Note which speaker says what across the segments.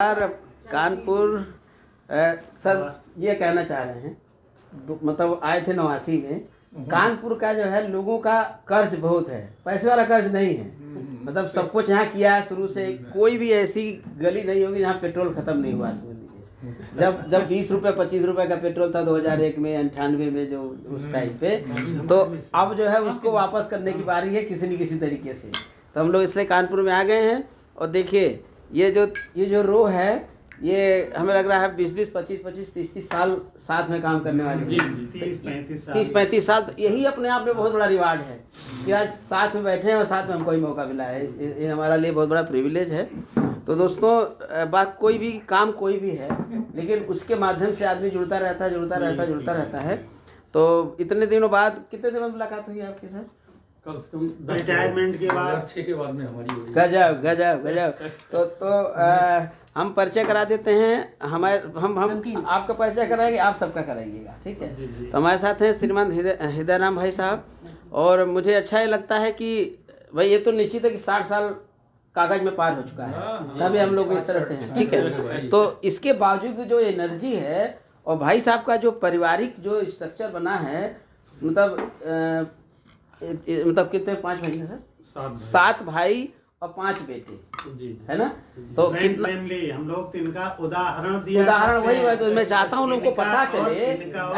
Speaker 1: Sir Kanpur sir ये कहना चाह रहे हैं मतलब आए थे 89 में। कानपुर का जो है लोगों का कर्ज बहुत है, पैसे वाला कर्ज नहीं है। मतलब सब कुछ यहाँ किया है शुरू से, कोई भी ऐसी गली नहीं होगी जहाँ पेट्रोल खत्म नहीं हुआ। जब 20 रुपये 25 रुपये का पेट्रोल था 2001 में 98 में जो उस टाइम पे, तो अब जो है उसको वापस करने की बारी है किसी न किसी तरीके से। तो हम लोग इसलिए कानपुर में आ गए हैं। और देखिए ये जो रो है, ये हमें लग रहा है 20-20 25-25 30-30 साल साथ में काम करने वाले हैं। 30-35 साल तो यही अपने आप में बहुत बड़ा रिवार्ड है कि आज साथ में बैठे हैं और साथ में हमको ही मौका मिला है। ये हमारा लिए बहुत बड़ा प्रिविलेज है। तो दोस्तों बात कोई भी काम कोई भी है, लेकिन उसके माध्यम से आदमी जुड़ता रहता है। तो इतने दिनों बाद, कितने दिन में मुलाकात हुई आपके साथ?
Speaker 2: कम से कम रिटायरमेंट के बाद 6 के बाद में हमारी हुई।
Speaker 1: गजब। तो हम परिचय करा देते हैं। हम आपका परिचय कराएंगे, आप सबका कराइएगा, ठीक है? तो हमारे साथ हैं श्रीमान हृदय राम भाई साहब। और मुझे अच्छा ये लगता है कि भाई ये तो निश्चित है कि 60 साल कागज में पार हो चुका है, तभी हम लोग इस तरह से हैं, ठीक है? तो इसके बावजूद जो एनर्जी है और भाई साहब का जो पारिवारिक जो स्ट्रक्चर बना है, मतलब कितने 5 भाई हैं सर? 7 भाई और 5 बेटे जी, है ना? तो कितना
Speaker 2: फैमिली हम लोग तिनका उदाहरण
Speaker 1: वही तो मैं चाहता हूँ लोगों को पता चले,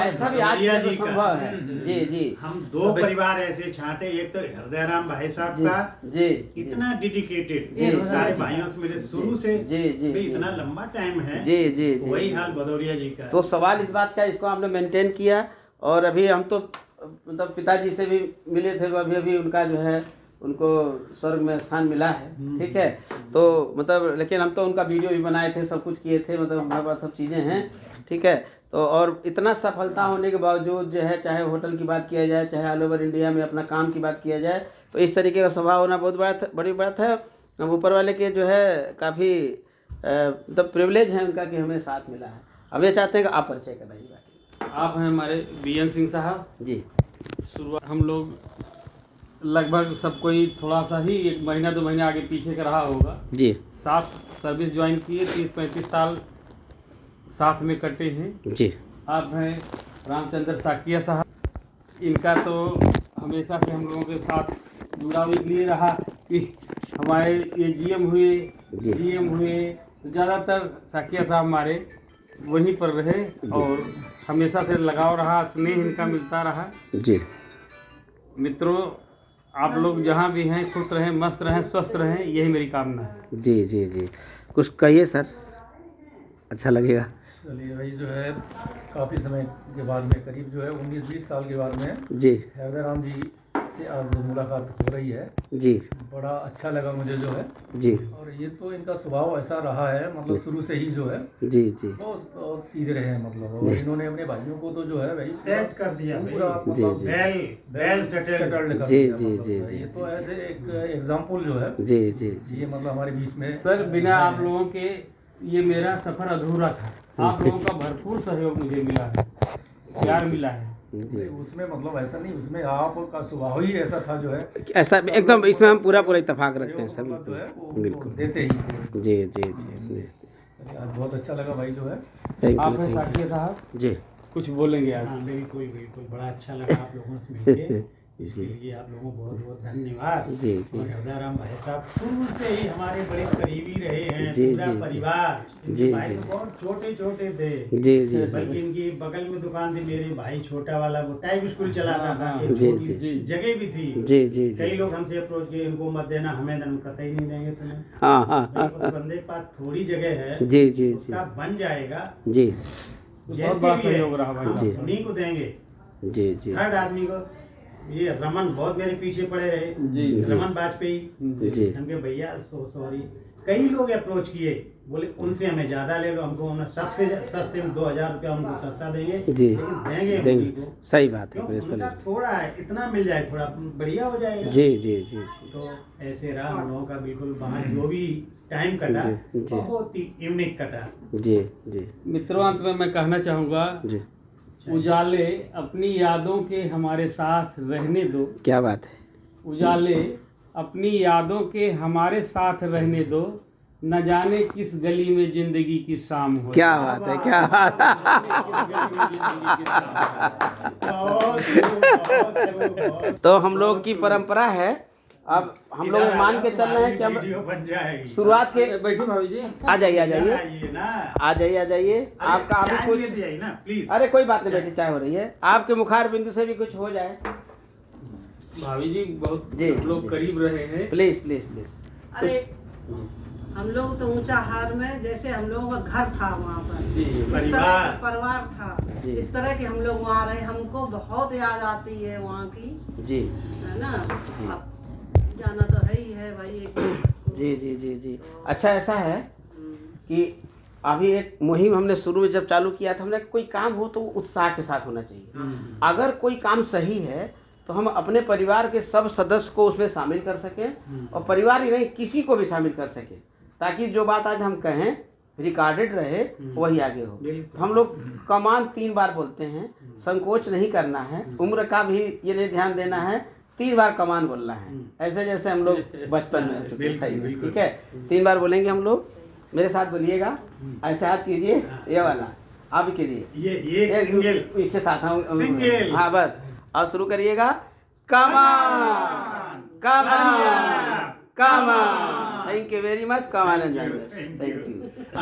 Speaker 1: ऐसा भी आज भी संभव है। जी
Speaker 2: हम 2 परिवार ऐसे छांटे, एक तो हृदय राम भाई साहब का
Speaker 1: जी
Speaker 2: इतना डेडिकेटेड सारे भाइयों से मेरे शुरू से
Speaker 1: जी
Speaker 2: इतना लंबा टाइम है
Speaker 1: जी
Speaker 2: वही हाल भदौरिया जी का।
Speaker 1: तो सवाल इस बात का, इसको हमने मेंटेन किया। और अभी हम तो मतलब पिताजी से भी मिले थे, अभी उनका जो है उनको स्वर्ग में स्थान मिला है, ठीक है? तो मतलब लेकिन हम तो उनका वीडियो भी बनाए थे, सब कुछ किए थे, मतलब हमारे पास सब चीज़ें हैं, ठीक है? तो और इतना सफलता होने के बावजूद जो है, चाहे होटल की बात किया जाए, चाहे ऑल ओवर इंडिया में अपना काम की बात किया जाए, तो इस तरीके का स्वभाव होना बहुत बड़ी बात है। ऊपर वाले के जो है काफ़ी मतलब प्रिविलेज है उनका कि हमें साथ मिला है। अब ये चाहते हैं कि आप परिचय कराइए।
Speaker 3: आप हैं हमारे बीएन सिंह साहब
Speaker 1: जी।
Speaker 3: शुरुआत हम लोग लगभग सब कोई थोड़ा सा ही 1 महीना 2 महीने आगे पीछे का रहा होगा
Speaker 1: जी।
Speaker 3: साथ सर्विस ज्वाइन किए, 30-35 साल साथ में कटे हैं
Speaker 1: जी।
Speaker 3: आप हैं रामचंद्र साकिया साहब। इनका तो हमेशा से हम लोगों के साथ जुड़ाव इसलिए रहा कि हमारे ये जीएम हुए तो ज़्यादातर साकिया साहब हमारे वहीं पर रहे और हमेशा से लगाव रहा, स्नेह इनका मिलता रहा
Speaker 1: जी।
Speaker 3: मित्रों, आप लोग जहाँ भी हैं खुश रहें, मस्त रहें, स्वस्थ रहें, यही मेरी कामना है।
Speaker 1: जी। कुछ कहिए सर, अच्छा लगेगा।
Speaker 4: चलिए भाई, जो है काफ़ी समय के बाद में, करीब जो है 19-20 साल के बाद में
Speaker 1: जी
Speaker 4: हृदय राम जी से आज मुलाकात हो रही है
Speaker 1: जी।
Speaker 4: बड़ा अच्छा लगा मुझे जो है
Speaker 1: जी।
Speaker 4: और ये तो इनका स्वभाव ऐसा रहा है, मतलब शुरू से ही जो है
Speaker 1: जी
Speaker 4: बहुत सीधे रहे हैं, मतलब। और इन्होंने अपने भाइयों को तो जो है भाई
Speaker 2: सेट कर दिया
Speaker 4: पूरा, मतलब
Speaker 2: वेल सेटल्ड कर दिया।
Speaker 4: जी। ये तो ऐसे एक एग्जाम्पल जो है
Speaker 1: जी
Speaker 4: ये मतलब हमारे बीच में
Speaker 3: सर, बिना आप लोगों के ये मेरा सफ़र अधूरा था। आप लोगों का भरपूर सहयोग मुझे मिला है, प्यार मिला है।
Speaker 4: उसमें मतलब ऐसा नहीं, उसमें आपका स्वभाव ही ऐसा था जो है,
Speaker 1: ऐसा एकदम, इसमें हम पूरा इत्तेफाक रखते हैं सर।
Speaker 4: मतलब जो है वो
Speaker 1: बिल्कुल
Speaker 4: देते ही थे।
Speaker 1: जी।
Speaker 4: आज बहुत अच्छा लगा भाई जो है।
Speaker 3: आप हैं साकिया साहब
Speaker 1: जी।
Speaker 3: कुछ बोलेंगे आप?
Speaker 2: हाँ बिल्कुल बड़ा अच्छा लगा आप लोगों से मिलके, इसके लिए आप लोगों को बहुत धन्यवाद।
Speaker 1: जी।
Speaker 2: और हृदय राम भाई साहब शुरू से ही हमारे बड़े करीबी रहे हैं,
Speaker 1: जी,
Speaker 2: पूरा
Speaker 1: जी,
Speaker 2: परिवार।
Speaker 1: जी,
Speaker 2: इनके भाई
Speaker 1: जी।
Speaker 2: तो बहुत छोटे थे
Speaker 1: जी।
Speaker 2: बल्कि इनकी बगल में दुकान थी, मेरे भाई छोटा वाला वो टाइप स्कूल चलाता था, एक
Speaker 1: जी,
Speaker 2: छोटी
Speaker 1: जी।
Speaker 2: जगह भी थी।
Speaker 1: जी।
Speaker 2: कई लोग हमसे अप्रोच किए, इनको मत देना, हमें हम कतई नहीं देंगे तुम्हें।
Speaker 1: हाँ।
Speaker 2: उस बंदे के पास थोड़ी जगह है,
Speaker 1: जी।
Speaker 2: उसका बन जाएगा,
Speaker 1: जी।
Speaker 3: बहुत बड़ा सहयोग रहा भाई
Speaker 1: जी।
Speaker 3: साहब।
Speaker 2: उन्हीं को देंगे।
Speaker 1: जी।
Speaker 2: थर्ड आदमी को ये रमन बहुत मेरे पीछे पड़े रहे
Speaker 3: जी।
Speaker 2: रमन वाजपेयी
Speaker 1: जी।
Speaker 2: हमके भैया सॉरी, कई लोग अप्रोच किए, बोले उनसे हमें ज्यादा ले लो, हमको हम सबसे सस्ते में 2000 रुपया हमको सस्ता देंगे,
Speaker 1: जी।
Speaker 2: लेकिन देंगे उन्हीं को।
Speaker 1: सही बात है।
Speaker 2: क्यों? उनका थोड़ा है, इतना मिल जाए थोड़ा बढ़िया हो जाएगा।
Speaker 1: जी।
Speaker 2: तो ऐसे रहा हम लोगों का, बिल्कुल वहाँ जो भी टाइम कटा
Speaker 1: जी।
Speaker 2: बहुत ही यूनिक कटा।
Speaker 1: जी।
Speaker 3: मित्रों, अंत में मैं कहना चाहूँगा,
Speaker 1: जी।
Speaker 3: उजाले अपनी यादों के हमारे साथ रहने दो।
Speaker 1: क्या बात है।
Speaker 3: उजाले अपनी यादों के हमारे साथ रहने दो, न जाने किस गली में जिंदगी की शाम हो
Speaker 1: क्या बात है, क्या बात है। तो हम लोग की परंपरा है, अब हम लोग मान के चल रहे हैं कि हम
Speaker 2: वीडियो बन जाएगी।
Speaker 1: शुरुआत के
Speaker 3: बैठिए भाभी जी।
Speaker 1: आ जाइए, आ
Speaker 2: इधर
Speaker 1: जाइए,
Speaker 2: आइए ना।
Speaker 1: आ जाइए, आ जाइए। आपका अभी
Speaker 2: चाय
Speaker 1: कुछ,
Speaker 2: ले दिया ना प्लीज।
Speaker 1: अरे कोई बात नहीं बेटी, चाय हो रही है, आपके मुखार बिंदु से भी कुछ हो जाए।
Speaker 3: भाभी जी बहुत
Speaker 1: जी,
Speaker 3: हम लोग
Speaker 1: जी।
Speaker 3: करीब रहे हैं।
Speaker 1: Please please please.
Speaker 5: अरे हम लोग तो ऊंचा हार में, जैसे हम लोगों का घर था वहाँ पर,
Speaker 3: जी,
Speaker 5: इस
Speaker 2: परिवार।
Speaker 5: तरह का परिवार था,
Speaker 1: जी।
Speaker 5: इस तरह के हम लोग वहाँ रहे, हमको बहुत याद आती है वहाँ की,
Speaker 1: जी
Speaker 5: है ना।
Speaker 1: जी।
Speaker 5: अब जाना तो है ही है भाई, एक दिन सबको।
Speaker 1: जी जी जी जी। अच्छा ऐसा है
Speaker 5: हम्म,
Speaker 1: कि अभी एक मुहिम हमने शुरू में जब चालू किया था, हमने कहा कोई काम हो तो उत्साह के साथ होना चाहिए। अगर कोई काम सही है तो हम अपने परिवार के सब सदस्य को उसमें शामिल कर सकें, और परिवार ही नहीं किसी को भी शामिल कर सकें, ताकि जो बात आज हम कहें रिकॉर्डेड रहे, वही आगे हो। तो हम लोग कमान 3 बार बोलते हैं, संकोच नहीं करना है, उम्र का भी ये नहीं ध्यान देना है, 3 बार कमान बोलना है, ऐसे जैसे हम लोग बचपन में चुके हैं, सही में, ठीक है। 3 बार बोलेंगे हम लोग, मेरे साथ बोलिएगा, ऐसे हाथ कीजिए, ये वाला आप भी कीजिए,
Speaker 2: ये सिंगल
Speaker 1: पीछे साथ
Speaker 2: सिंगल।
Speaker 1: हाँ बस, और शुरू करिएगा, come on come on come on. Thank you very much, come on and thank you.